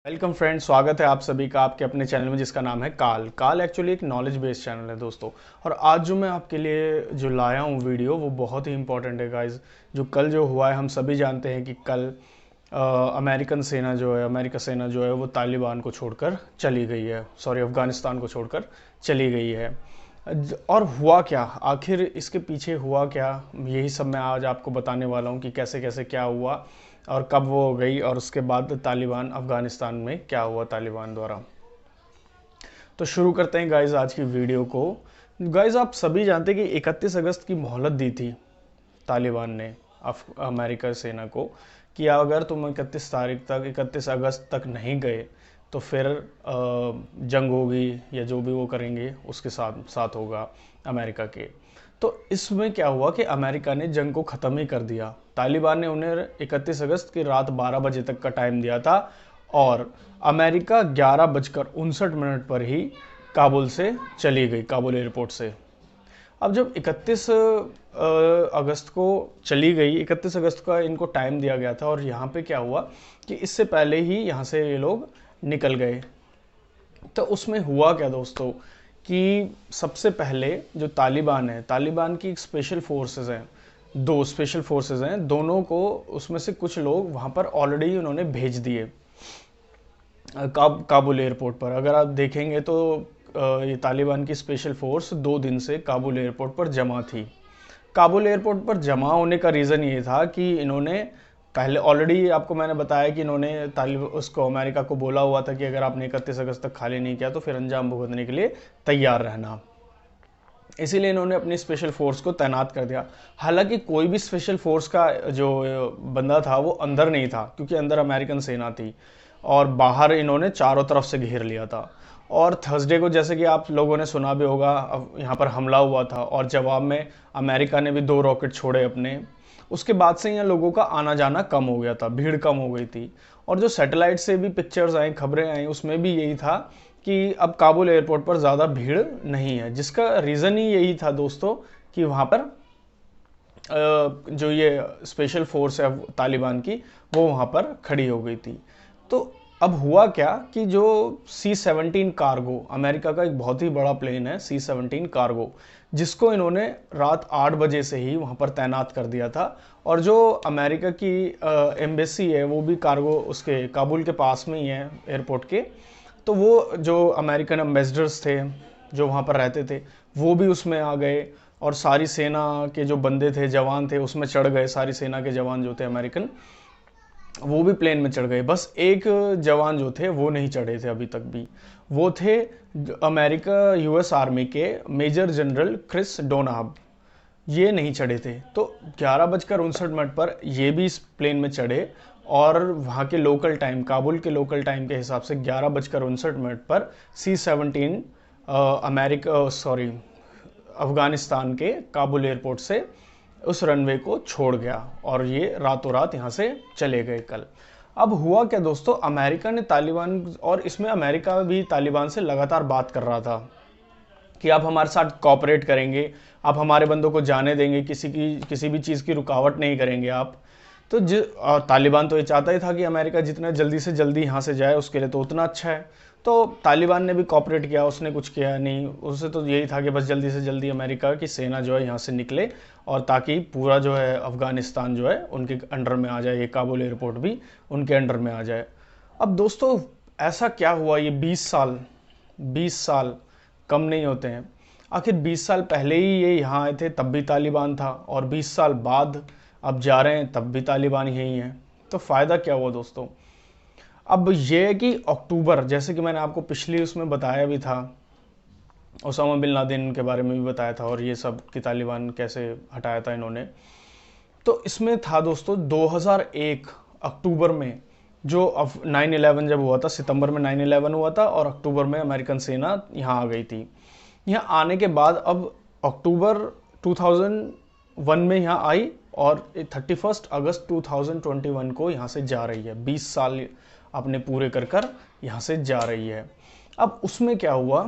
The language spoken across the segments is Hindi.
वेलकम फ्रेंड्स, स्वागत है आप सभी का आपके अपने चैनल में जिसका नाम है काल एक्चुअली एक नॉलेज बेस्ड चैनल है दोस्तों। और आज जो मैं आपके लिए जो लाया हूँ वीडियो वो बहुत ही इंपॉर्टेंट है गाइज। जो कल जो हुआ है हम सभी जानते हैं कि कल अमेरिका सेना जो है वो तालिबान को छोड़कर चली गई है, सॉरी अफ़गानिस्तान को छोड़कर चली गई है। और हुआ क्या, आखिर इसके पीछे हुआ क्या, यही सब मैं आज आपको बताने वाला हूँ कि कैसे कैसे क्या हुआ और कब वो हो गई और उसके बाद तालिबान अफ़गानिस्तान में क्या हुआ तालिबान द्वारा। तो शुरू करते हैं गाइज आज की वीडियो को। गाइज आप सभी जानते हैं कि 31 अगस्त की मोहलत दी थी तालिबान ने अमेरिका सेना को कि अगर तुम 31 अगस्त तक नहीं गए तो फिर जंग होगी या जो भी वो करेंगे उसके साथ साथ होगा अमेरिका के। तो इसमें क्या हुआ कि अमेरिका ने जंग को ख़त्म ही कर दिया। तालिबान ने उन्हें 31 अगस्त की रात 12 बजे तक का टाइम दिया था और अमेरिका 11:59 पर ही काबुल से चली गई, काबुल एयरपोर्ट से। अब जब 31 अगस्त को चली गई, 31 अगस्त का इनको टाइम दिया गया था और यहाँ पे क्या हुआ कि इससे पहले ही यहाँ से ये लोग निकल गए। तो उसमें हुआ क्या दोस्तों कि सबसे पहले जो तालिबान है, तालिबान की एक स्पेशल फोर्सेस हैं, दो स्पेशल फोर्सेस हैं, दोनों को उसमें से कुछ लोग वहाँ पर ऑलरेडी उन्होंने भेज दिए काबुल एयरपोर्ट पर। अगर आप देखेंगे तो ये तालिबान की स्पेशल फोर्स 2 दिन से काबुल एयरपोर्ट पर जमा थी। काबुल एयरपोर्ट पर जमा होने का रीज़न ये था कि इन्होंने पहले ऑलरेडी आपको मैंने बताया कि इन्होंने उसको अमेरिका को बोला हुआ था कि अगर आपने 31 अगस्त तक खाली नहीं किया तो फिर अंजाम भुगतने के लिए तैयार रहना। इसीलिए इन्होंने अपनी स्पेशल फोर्स को तैनात कर दिया। हालांकि कोई भी स्पेशल फोर्स का जो बंदा था वो अंदर नहीं था क्योंकि अंदर अमेरिकन सेना थी और बाहर इन्होंने चारों तरफ से घेर लिया था। और थर्सडे को जैसे कि आप लोगों ने सुना भी होगा, यहाँ पर हमला हुआ था और जवाब में अमेरिका ने भी 2 रॉकेट छोड़े अपने। उसके बाद से यहाँ लोगों का आना जाना कम हो गया था, भीड़ कम हो गई थी। और जो सैटेलाइट से भी पिक्चर्स आई, खबरें आई, उसमें भी यही था कि अब काबुल एयरपोर्ट पर ज़्यादा भीड़ नहीं है, जिसका रीज़न ही यही था दोस्तों कि वहाँ पर जो ये स्पेशल फोर्स है तालिबान की वो वहाँ पर खड़ी हो गई थी। तो अब हुआ क्या कि जो C-17 कार्गो, अमेरिका का एक बहुत ही बड़ा प्लेन है C-17 कार्गो, जिसको इन्होंने रात 8 बजे से ही वहाँ पर तैनात कर दिया था। और जो अमेरिका की एम्बेसी है वो भी कार्गो उसके काबुल के पास में ही है एयरपोर्ट के। तो वो जो अमेरिकन एम्बेसडर्स थे जो वहाँ पर रहते थे वो भी उसमें आ गए और सारी सेना के जो बंदे थे, जवान थे, उसमें चढ़ गए। सारी सेना के जवान जो थे अमेरिकन वो भी प्लेन में चढ़ गए। बस एक जवान जो थे वो नहीं चढ़े थे अभी तक भी, वो थे अमेरिका US आर्मी के मेजर जनरल क्रिस डोनाब। ये नहीं चढ़े थे। तो 11:59 पर ये भी इस प्लेन में चढ़े और वहाँ के लोकल टाइम, काबुल के लोकल टाइम के हिसाब से 11:59 पर C-17 अफगानिस्तान के काबुल एयरपोर्ट से उस रनवे को छोड़ गया और ये रातों रात यहाँ से चले गए कल। अब हुआ क्या दोस्तों, अमेरिका ने तालिबान, और इसमें अमेरिका भी तालिबान से लगातार बात कर रहा था कि आप हमारे साथ कोऑपरेट करेंगे, आप हमारे बंदों को जाने देंगे, किसी भी चीज़ की रुकावट नहीं करेंगे आप। तो तालिबान तो ये चाहता ही था कि अमेरिका जितना जल्दी से जल्दी यहाँ से जाए, उसके लिए तो उतना अच्छा है। तो तालिबान ने भी कॉपरेट किया, उसने कुछ किया नहीं। उससे तो यही था कि बस जल्दी से जल्दी अमेरिका की सेना जो है यहाँ से निकले और ताकि पूरा जो है अफ़गानिस्तान जो है उनके अंडर में आ जाए, ये काबुल एयरपोर्ट भी उनके अंडर में आ जाए। अब दोस्तों ऐसा क्या हुआ, ये 20 साल कम नहीं होते हैं। आखिर 20 साल पहले ही ये यहाँ आए थे तब भी तालिबान था और 20 साल बाद अब जा रहे हैं तब भी तालिबान यही हैं। तो फ़ायदा क्या हुआ दोस्तों? अब ये है कि अक्टूबर, जैसे कि मैंने आपको पिछली उसमें बताया भी था, ओसामा बिन लादेन के बारे में भी बताया था और ये सब कि तालिबान कैसे हटाया था इन्होंने। तो इसमें था दोस्तों 2001 अक्टूबर में जो 9/11 जब हुआ था, सितंबर में 9/11 हुआ था और अक्टूबर में अमेरिकन सेना यहाँ आ गई थी। यहाँ आने के बाद अब अक्टूबर 2001 में यहाँ आई और 31 अगस्त 2021 को यहाँ से जा रही है। 20 साल अपने पूरे कर कर यहाँ से जा रही है। अब उसमें क्या हुआ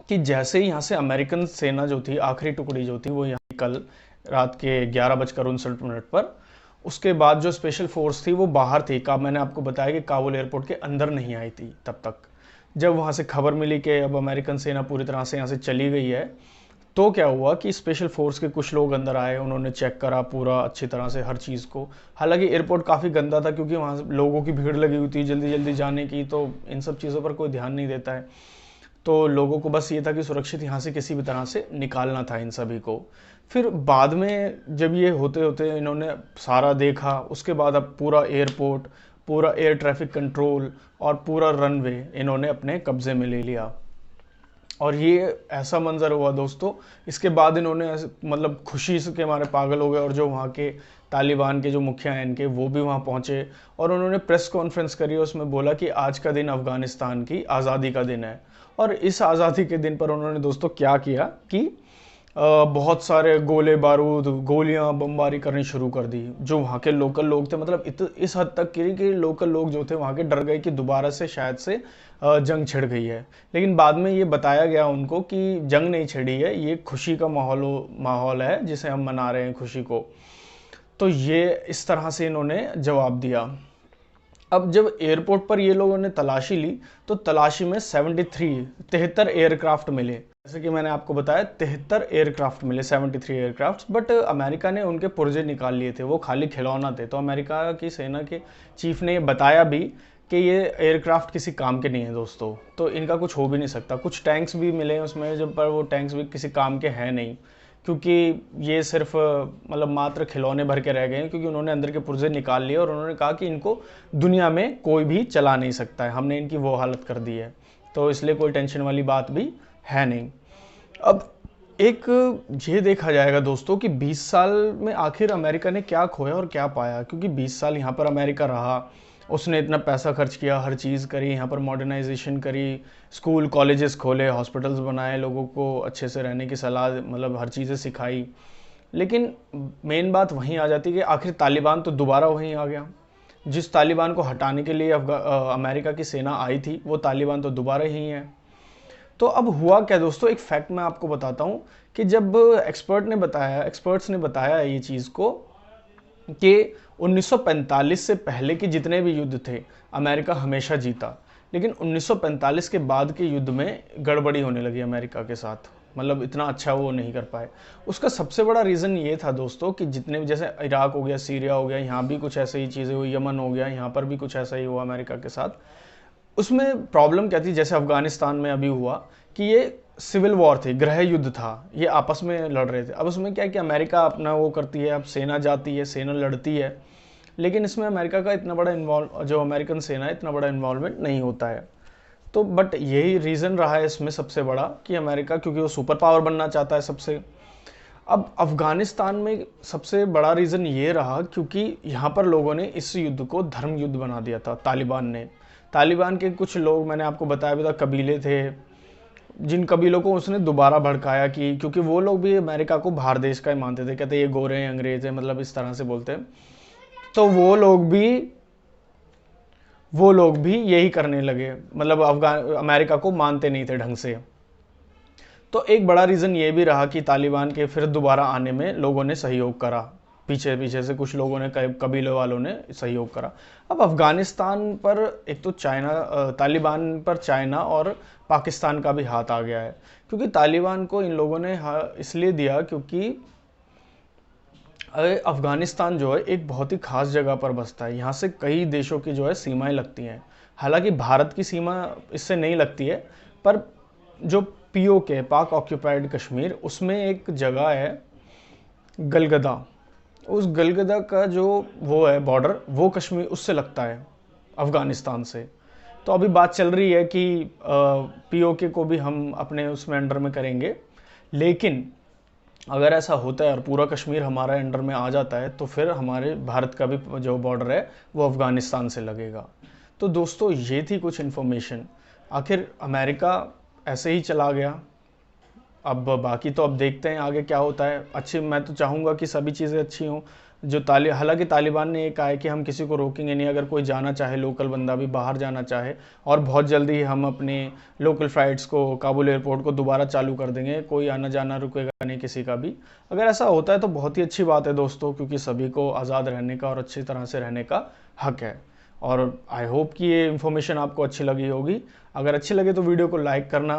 कि जैसे ही यहाँ से अमेरिकन सेना जो थी, आखिरी टुकड़ी जो थी, वो यहाँ कल रात के 11:59 पर उसके बाद जो स्पेशल फोर्स थी वो बाहर थी, का मैंने आपको बताया कि काबुल एयरपोर्ट के अंदर नहीं आई थी तब तक। जब वहाँ से खबर मिली कि अब अमेरिकन सेना पूरी तरह से यहाँ से चली गई है, तो क्या हुआ कि स्पेशल फोर्स के कुछ लोग अंदर आए, उन्होंने चेक करा पूरा अच्छी तरह से हर चीज़ को। हालांकि एयरपोर्ट काफ़ी गंदा था क्योंकि वहाँ लोगों की भीड़ लगी हुई थी जल्दी जल्दी जाने की, तो इन सब चीज़ों पर कोई ध्यान नहीं देता है। तो लोगों को बस ये था कि सुरक्षित यहाँ से किसी भी तरह से निकालना था इन सभी को। फिर बाद में जब ये होते होते इन्होंने सारा देखा, उसके बाद अब पूरा एयरपोर्ट, पूरा एयर ट्रैफिक कंट्रोल और पूरा रनवे इन्होंने अपने कब्जे में ले लिया। और ये ऐसा मंजर हुआ दोस्तों, इसके बाद इन्होंने मतलब खुशी से के मारे पागल हो गए, और जो वहाँ के तालिबान के जो मुखिया हैं इनके, वो भी वहाँ पहुँचे और उन्होंने प्रेस कॉन्फ्रेंस करी, उसमें बोला कि आज का दिन अफ़गानिस्तान की आज़ादी का दिन है। और इस आज़ादी के दिन पर उन्होंने दोस्तों क्या किया कि बहुत सारे गोले बारूद, गोलियां, बमबारी करनी शुरू कर दी। जो वहाँ के लोकल लोग थे, मतलब इस हद तक कि लोकल लोग जो थे वहाँ के डर गए कि दोबारा से शायद से जंग छिड़ गई है। लेकिन बाद में ये बताया गया उनको कि जंग नहीं छिड़ी है, ये खुशी का माहौल है जिसे हम मना रहे हैं, खुशी को। तो ये इस तरह से इन्होंने जवाब दिया। अब जब एयरपोर्ट पर ये लोगों ने तलाशी ली, तो तलाशी में 73 एयरक्राफ्ट मिले। जैसे कि मैंने आपको बताया 73 एयरक्राफ्ट मिले, 73 एयरक्राफ्ट। बट अमेरिका ने उनके पुर्जे निकाल लिए थे, वो खाली खिलौना थे। तो अमेरिका की सेना के चीफ ने बताया भी कि ये एयरक्राफ्ट किसी काम के नहीं है दोस्तों, तो इनका कुछ हो भी नहीं सकता। कुछ टैंक्स भी मिले उसमें, जब पर वो टैंक्स भी किसी काम के हैं नहीं, क्योंकि ये सिर्फ मतलब मात्र खिलौने भर के रह गए हैं, क्योंकि उन्होंने अंदर के पुर्जे निकाल लिए और उन्होंने कहा कि इनको दुनिया में कोई भी चला नहीं सकता है, हमने इनकी वो हालत कर दी है, तो इसलिए कोई टेंशन वाली बात भी है नहीं। अब एक ये देखा जाएगा दोस्तों कि 20 साल में आखिर अमेरिका ने क्या खोया और क्या पाया, क्योंकि 20 साल यहाँ पर अमेरिका रहा, उसने इतना पैसा खर्च किया, हर चीज़ करी, यहाँ पर मॉडर्नाइजेशन करी, स्कूल कॉलेजेस खोले, हॉस्पिटल्स बनाए, लोगों को अच्छे से रहने की सलाह, मतलब हर चीज़ें सिखाई। लेकिन मेन बात वहीं आ जाती है कि आखिर तालिबान तो दोबारा वहीं आ गया। जिस तालिबान को हटाने के लिए अमेरिका की सेना आई थी, वो तालिबान तो दोबारा ही है। तो अब हुआ क्या दोस्तों, एक फैक्ट मैं आपको बताता हूँ कि जब एक्सपर्ट्स ने बताया ये चीज़ को कि 1945 से पहले के जितने भी युद्ध थे अमेरिका हमेशा जीता, लेकिन 1945 के बाद के युद्ध में गड़बड़ी होने लगी अमेरिका के साथ, मतलब इतना अच्छा वो नहीं कर पाए। उसका सबसे बड़ा रीज़न ये था दोस्तों कि जितने भी, जैसे इराक हो गया, सीरिया हो गया, यहाँ भी कुछ ऐसे ही चीज़ें हुई, यमन हो गया, यहाँ पर भी कुछ ऐसा ही हुआ अमेरिका के साथ। उसमें प्रॉब्लम क्या थी, जैसे अफगानिस्तान में अभी हुआ कि ये सिविल वॉर थी, गृह युद्ध था, ये आपस में लड़ रहे थे। अब उसमें क्या है कि अमेरिका अपना वो करती है, अब सेना जाती है, सेना लड़ती है, लेकिन इसमें अमेरिका का इतना बड़ा जो अमेरिकन सेना है, इतना बड़ा इन्वॉल्वमेंट नहीं होता है। तो बट यही रीज़न रहा है इसमें सबसे बड़ा कि अमेरिका, क्योंकि वो सुपर पावर बनना चाहता है सबसे। अब अफगानिस्तान में सबसे बड़ा रीज़न ये रहा क्योंकि यहाँ पर लोगों ने इस युद्ध को धर्म युद्ध बना दिया था, तालिबान ने। तालिबान के कुछ लोग, मैंने आपको बताया भी था, कबीले थे, जिन कबीलों को उसने दोबारा भड़काया कि, क्योंकि वो लोग भी अमेरिका को बाहर देश का ही मानते थे, कहते ये गोरे हैं, अंग्रेज हैं, मतलब इस तरह से बोलते हैं। तो वो लोग भी यही करने लगे, मतलब अमेरिका को मानते नहीं थे ढंग से। तो एक बड़ा रीज़न ये भी रहा कि तालिबान के फिर दोबारा आने में लोगों ने सहयोग करा, पीछे पीछे से कुछ लोगों ने, कबीलों वालों ने सहयोग करा। अब अफगानिस्तान पर एक तो तालिबान पर चाइना और पाकिस्तान का भी हाथ आ गया है, क्योंकि तालिबान को इन लोगों ने इसलिए दिया क्योंकि अफगानिस्तान जो है एक बहुत ही खास जगह पर बसता है, यहाँ से कई देशों की जो है सीमाएं लगती हैं। हालांकि भारत की सीमा इससे नहीं लगती है, पर जो POK, पाक ऑक्यूपाइड कश्मीर, उसमें एक जगह है गलगदा, उस गलगदा का जो वो है बॉर्डर, वो कश्मीर उससे लगता है, अफ़गानिस्तान से। तो अभी बात चल रही है कि POK को भी हम अपने उसमें अंडर में करेंगे, लेकिन अगर ऐसा होता है और पूरा कश्मीर हमारा अंडर में आ जाता है, तो फिर हमारे भारत का भी जो बॉर्डर है वो अफ़गानिस्तान से लगेगा। तो दोस्तों ये थी कुछ इन्फॉर्मेशन। आखिर अमेरिका ऐसे ही चला गया, अब बाकी तो अब देखते हैं आगे क्या होता है। मैं तो चाहूँगा कि सभी चीज़ें अच्छी हों, हालांकि तालिबान ने ये कहा है कि हम किसी को रोकेंगे नहीं, अगर कोई जाना चाहे, लोकल बंदा भी बाहर जाना चाहे, और बहुत जल्दी ही हम अपने लोकल फ़्लाइट्स को, काबुल एयरपोर्ट को दोबारा चालू कर देंगे, कोई आना जाना रुकेगा नहीं किसी का भी। अगर ऐसा होता है तो बहुत ही अच्छी बात है दोस्तों, क्योंकि सभी को आज़ाद रहने का और अच्छी तरह से रहने का हक है। और आई होप कि ये इन्फॉर्मेशन आपको अच्छी लगी होगी। अगर अच्छी लगे तो वीडियो को लाइक करना,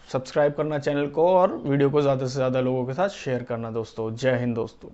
सब्सक्राइब करना चैनल को, और वीडियो को ज़्यादा से ज़्यादा लोगों के साथ शेयर करना दोस्तों। जय हिंद दोस्तों।